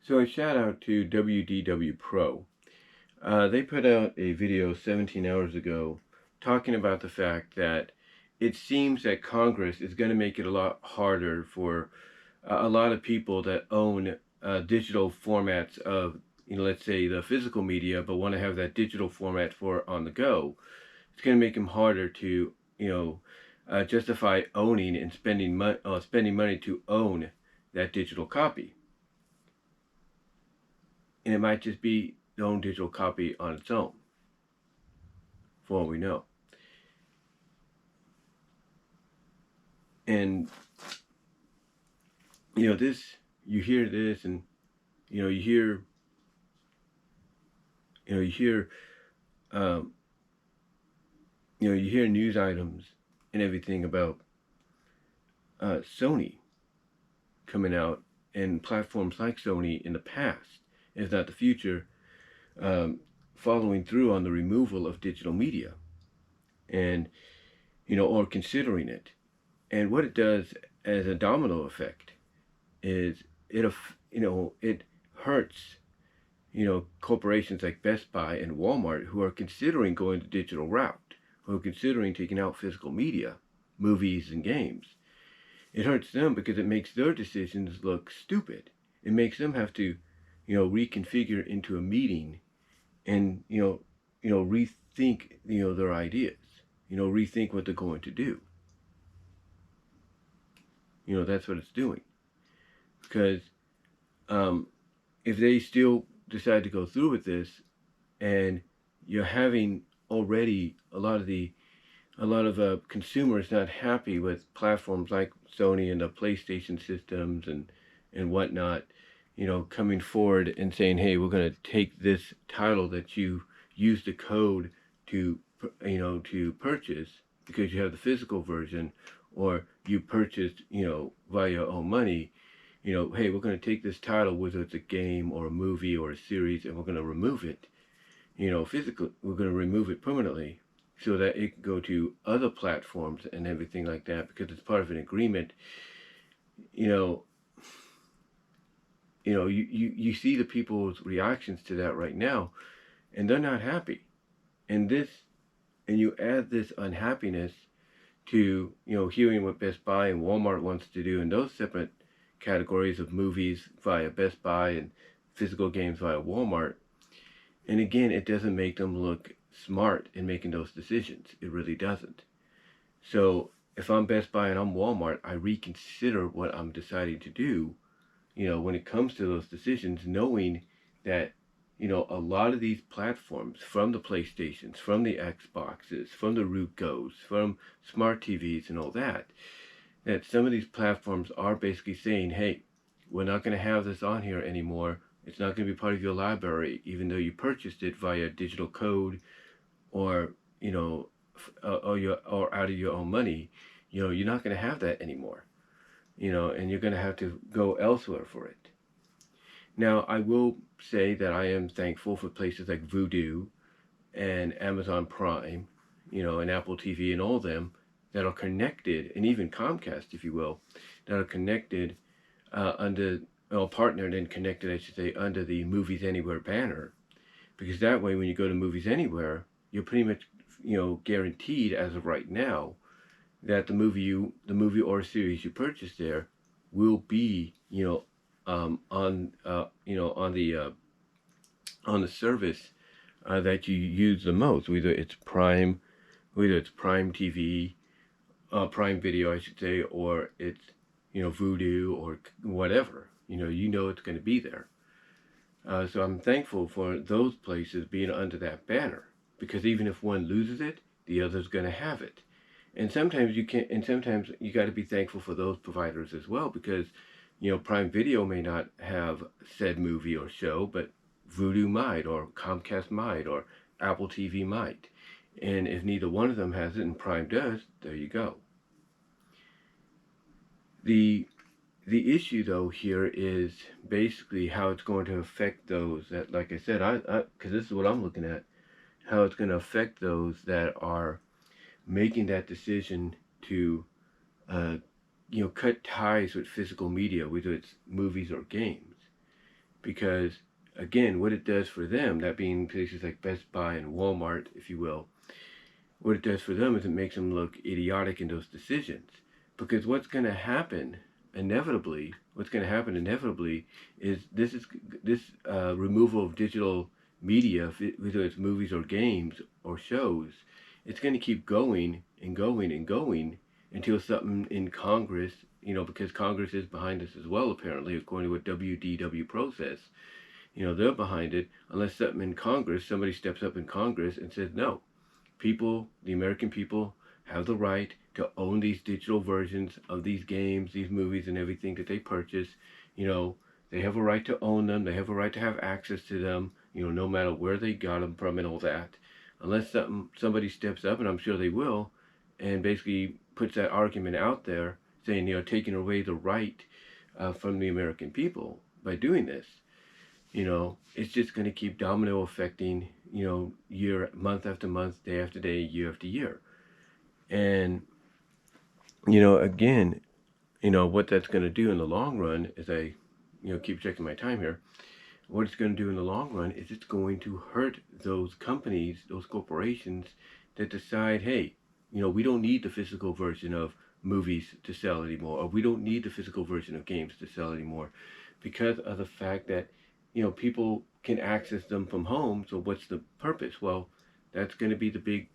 So a shout out to WDW Pro. They put out a video 17 hours ago talking about the fact that it seems that Congress is going to make it a lot harder for a lot of people that own digital formats of, let's say the physical media, but want to have that digital format for on the go. It's going to make them harder to, justify owning and spending money to own that digital copy. And it might just be their own digital copy on its own, for all we know. And this, you hear this, and you know, you hear, you hear, um, you hear news items and everything about Sony coming out and platforms like Sony in the past, if not the future, um, following through on the removal of digital media, and or considering it. And what it does as a domino effect is it hurts corporations like Best Buy and Walmart who are considering going the digital route, who are considering taking out physical media, movies and games. It hurts them because it makes their decisions look stupid. It makes them have to reconfigure into a meeting and rethink their ideas, rethink what they're going to do. That's what it's doing. Because if they still decide to go through with this, and you're having already a lot of consumers not happy with platforms like Sony and the PlayStation systems and whatnot, coming forward and saying, hey, we're going to take this title that you used the code to to purchase because you have the physical version, or you purchased via your own money. Hey, we're going to take this title, whether it's a game or a movie or a series, and we're going to remove it, physically. We're going to remove it permanently so that it can go to other platforms and everything like that because it's part of an agreement. You see the people's reactions to that right now, and they're not happy. And you add this unhappiness to, hearing what Best Buy and Walmart wants to do in those separate categories of movies via Best Buy and physical games via Walmart. And again, it doesn't make them look smart in making those decisions. It really doesn't. So if I'm Best Buy and I'm Walmart, I reconsider what I'm deciding to do, when it comes to those decisions, knowing that, a lot of these platforms, from the PlayStations, from the Xboxes, from the Root Go's, from smart TVs and all that some of these platforms are basically saying, hey, we're not going to have this on here anymore. It's not going to be part of your library, even though you purchased it via digital code or, or out of your own money. You're not going to have that anymore, and you're going to have to go elsewhere for it. Now, I will say that I am thankful for places like Vudu and Amazon Prime, and Apple TV and all of them that are connected, and even Comcast, if you will, that are connected partnered and connected, I should say, under the Movies Anywhere banner. Because that way, when you go to Movies Anywhere, you're pretty much, guaranteed as of right now that the movie or series you purchase there will be, on the service that you use the most, whether it's Prime TV, Prime Video, I should say, or it's Vudu or whatever. It's going to be there. So I'm thankful for those places being under that banner, because even if one loses it, the other's going to have it. And sometimes you can, and sometimes you got to be thankful for those providers as well, because Prime Video may not have said movie or show, but Vudu might, or Comcast might, or Apple TV might. And if neither one of them has it and Prime does, there you go. The issue though here is basically how it's going to affect those that, like I said, because this is what I'm looking at, how it's going to affect those that are making that decision to cut ties with physical media, whether it's movies or games. because again, what it does for them, that being places like Best Buy and Walmart, if you will, what it does for them is it makes them look idiotic in those decisions. Because what's going to happen inevitably is this removal of digital media, whether it's movies or games or shows, it's going to keep going and going and going until something in Congress, because Congress is behind this as well, apparently, according to what WDW Pro says. They're behind it unless something in Congress, somebody steps up in Congress and says, no, the American people, have the right to own these digital versions of these games, these movies, and everything that they purchase. They have a right to own them. They have a right to have access to them, no matter where they got them from and all that. Unless somebody steps up, and I'm sure they will, and basically puts that argument out there saying, taking away the right from the American people by doing this. It's just going to keep domino affecting, month after month, day after day, year after year. And, again, what that's going to do in the long run, as I, keep checking my time here, what it's going to do in the long run is it's going to hurt those companies, those corporations that decide, hey, we don't need the physical version of movies to sell anymore, or we don't need the physical version of games to sell anymore, because of the fact that people can access them from home. So what's the purpose? Well, that's going to be the big,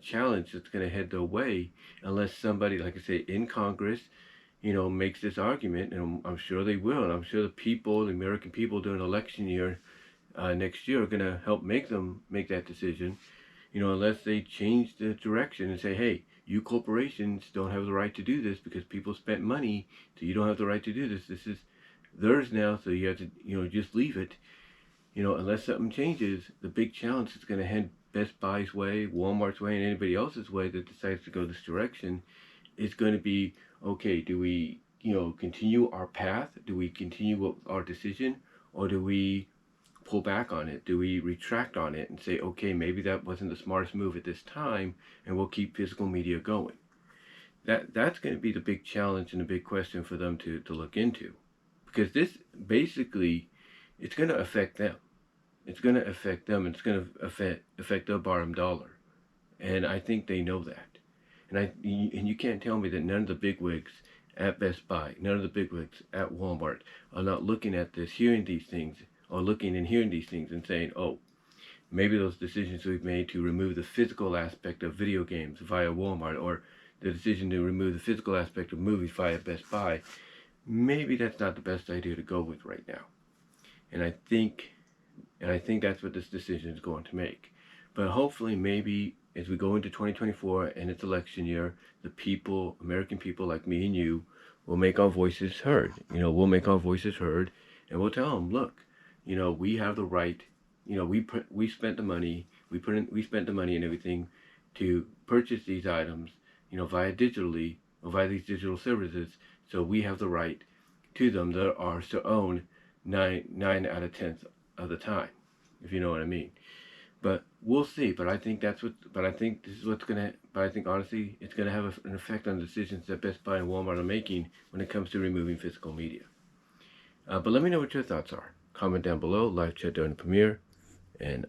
challenge that's going to head their way, unless somebody, like I say, in Congress, makes this argument, and I'm sure they will, and I'm sure the American people during election year next year are going to help make that decision, unless they change the direction and say, hey, you corporations don't have the right to do this because people spent money, so you don't have the right to do this. This is theirs now, so you have to, just leave it. Unless something changes, the big challenge is going to head Best Buy's way, Walmart's way, and anybody else's way that decides to go this direction is going to be, okay, do we, continue our path? Do we continue our decision? Or do we pull back on it? Do we retract on it and say, okay, maybe that wasn't the smartest move at this time, and we'll keep physical media going? That's going to be the big challenge and the big question for them to look into. Because this, basically, it's going to affect them. It's going to affect them, and it's going to affect their bottom dollar. And I think they know that. And you can't tell me that none of the bigwigs at Best Buy, none of the bigwigs at Walmart are not looking at this, hearing these things, or looking and hearing these things and saying, oh, maybe those decisions we've made to remove the physical aspect of video games via Walmart, or the decision to remove the physical aspect of movies via Best Buy, maybe that's not the best idea to go with right now. And I think that's what this decision is going to make. But hopefully, maybe as we go into 2024 and it's election year, the people, American people like me and you, will make our voices heard. We'll make our voices heard, and we'll tell them, look, we have the right. We spent the money. We spent the money and everything to purchase these items, via digitally or via these digital services. So we have the right to them. They're ours to own 9 out of 10 of the time, if you know what I mean. But we'll see. But I think honestly, it's gonna have an effect on the decisions that Best Buy and Walmart are making when it comes to removing physical media. But let me know what your thoughts are. Comment down below, live chat during the premiere, and